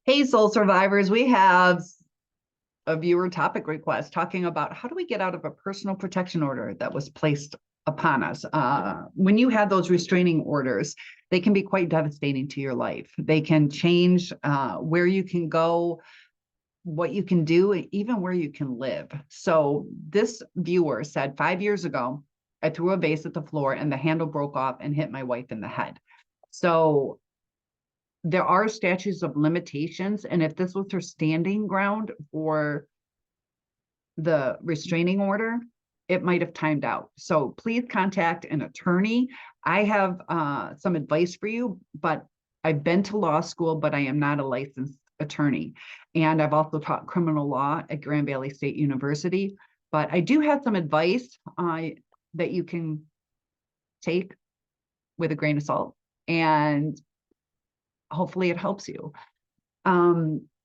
Hey, soul survivors, we have a viewer topic request talking about how do we get out of a personal protection order that was placed upon us. When you have those restraining orders, they can be quite devastating to your life. They can change where you can go, what you can do, and even where you can live. So this viewer said, 5 years ago, I threw a vase at the floor and the handle broke off and hit my wife in the head. So there are statutes of limitations, and if this was her standing ground for the restraining order, it might have timed out. So please contact an attorney. I have some advice for you, but I've been to law school, but I am not a licensed attorney. And I've also taught criminal law at Grand Valley State University. But I do have some advice that you can take with a grain of salt, and hopefully it helps you.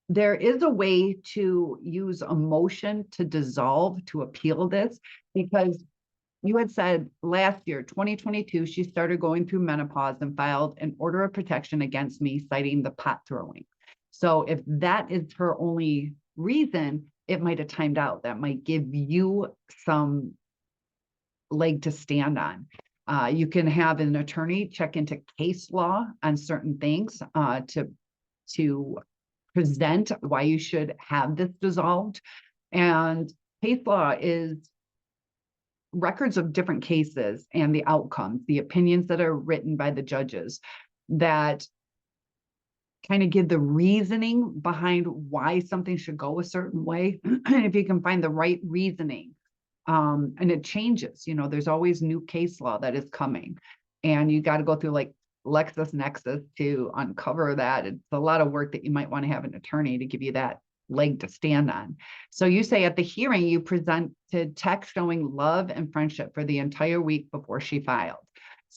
There is a way to use a motion to dissolve to appeal this, because you had said last year, 2022, she started going through menopause and filed an order of protection against me, citing the pot throwing. So if that is her only reason, it might have timed out. That might give you some leg to stand on. You can have an attorney check into case law on certain things to present why you should have this dissolved. And case law is records of different cases and the outcomes, the opinions that are written by the judges that kind of give the reasoning behind why something should go a certain way. And if you can find the right reasoning, and it changes, there's always new case law that is coming, and you got to go through like LexisNexis to uncover that. It's a lot of work that you might want to have an attorney to give you that leg to stand on. So you say at the hearing, you presented text showing love and friendship for the entire week before she filed.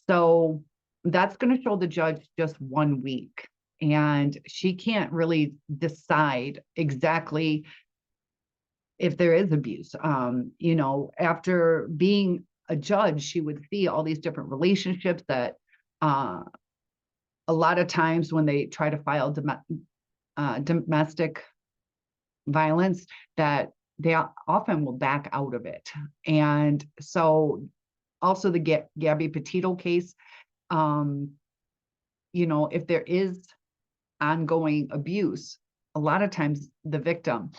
So that's going to show the judge just 1 week, and she can't really decide exactly if there is abuse. After being a judge, she would see all these different relationships that a lot of times when they try to file domestic violence, that they often will back out of it. And so also the Gabby Petito case, if there is ongoing abuse, a lot of times the victim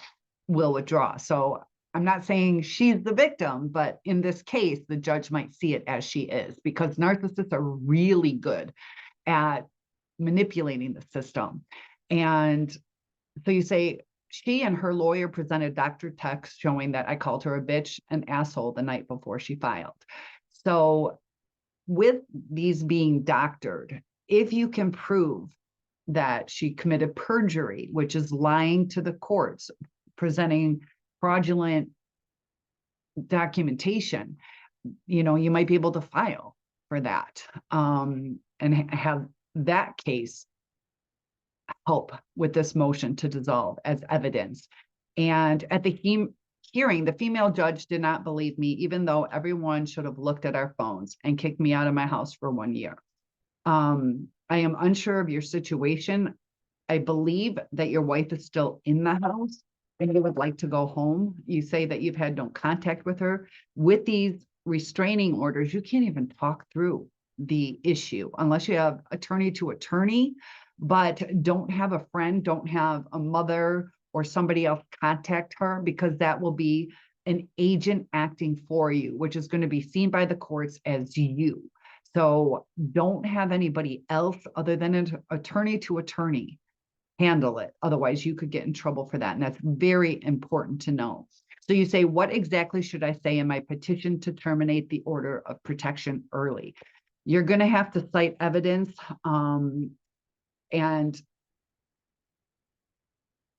will withdraw. So I'm not saying she's the victim, but in this case, the judge might see it as she is, because narcissists are really good at manipulating the system. And so you say, she and her lawyer presented doctored text showing that I called her a bitch and asshole the night before she filed. So with these being doctored, if you can prove that she committed perjury, which is lying to the courts, presenting fraudulent documentation, you might be able to file for that, and have that case help with this motion to dissolve as evidence. And at the hearing, the female judge did not believe me, even though everyone should have looked at our phones, and kicked me out of my house for 1 year. I am unsure of your situation. I believe that your wife is still in the house and you would like to go home. You say that you've had no contact with her. With these restraining orders, you can't even talk through the issue unless you have attorney to attorney, but don't have a friend, don't have a mother or somebody else contact her, because that will be an agent acting for you, which is going to be seen by the courts as you. So don't have anybody else other than an attorney to attorney handle it. Otherwise, you could get in trouble for that. And that's very important to know. So you say, what exactly should I say in my petition to terminate the order of protection early? You're going to have to cite evidence. And,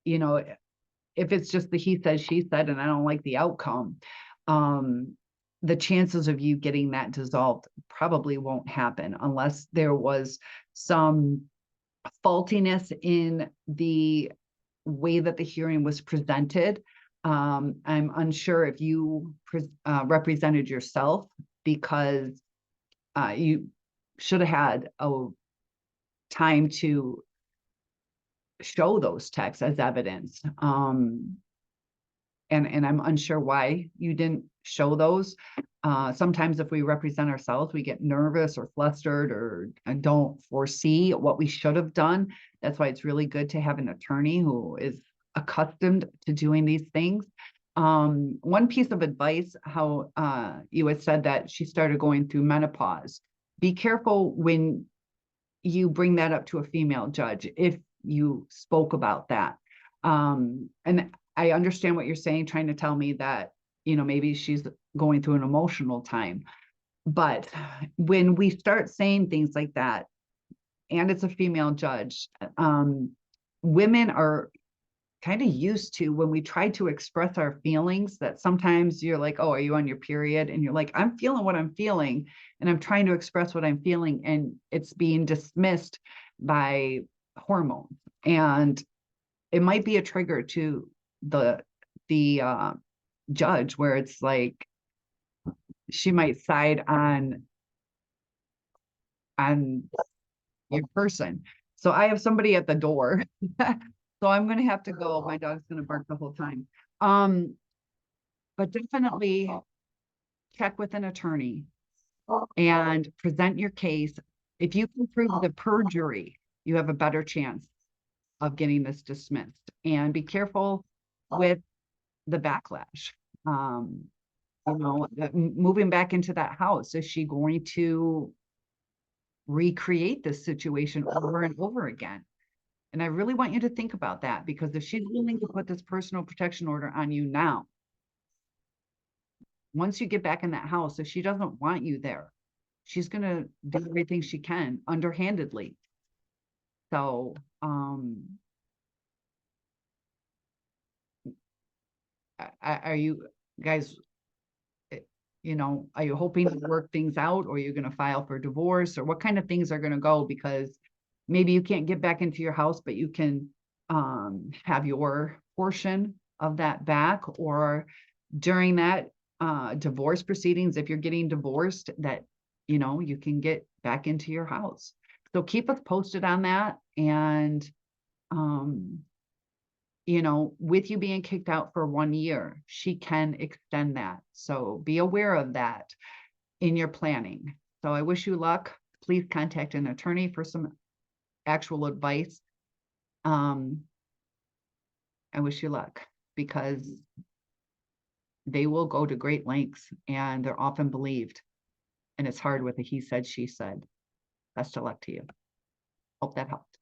if it's just the he said, she said, and I don't like the outcome, the chances of you getting that dissolved probably won't happen unless there was some faultiness in the way that the hearing was presented. I'm unsure if you represented yourself, because you should have had a time to show those texts as evidence. And I'm unsure why you didn't show those. Sometimes if we represent ourselves, we get nervous or flustered or don't foresee what we should have done. That's why it's really good to have an attorney who is accustomed to doing these things. One piece of advice, how you had said that she started going through menopause. Be careful when you bring that up to a female judge, if you spoke about that. And I understand what you're saying, trying to tell me that, maybe she's going through an emotional time. But when we start saying things like that, and it's a female judge, women are kind of used to, when we try to express our feelings, that sometimes you're like, oh, are you on your period? And you're like, I'm feeling what I'm feeling, and I'm trying to express what I'm feeling, and it's being dismissed by hormones. And it might be a trigger to the judge, where it's like she might side on your person. So I have somebody at the door. So I'm going to have to go. My dog's going to bark the whole time. But definitely check with an attorney and present your case. If you can prove the perjury, you have a better chance of getting this dismissed. And be careful with the backlash. Moving back into that house, is she going to recreate this situation over and over again? And I really want you to think about that, because if she's willing to put this personal protection order on you now, once you get back in that house, if she doesn't want you there, she's going to do everything she can underhandedly. So, are you guys, are you hoping to work things out, or are you going to file for divorce, or what kind of things are going to go? Because maybe you can't get back into your house, but you can have your portion of that back, or during that divorce proceedings, if you're getting divorced, that, you can get back into your house. So keep us posted on that. And, with you being kicked out for 1 year, she can extend that. So be aware of that in your planning. So I wish you luck. Please contact an attorney for some actual advice. I wish you luck, because they will go to great lengths, and they're often believed. And it's hard with a he said, she said. Best of luck to you. Hope that helped.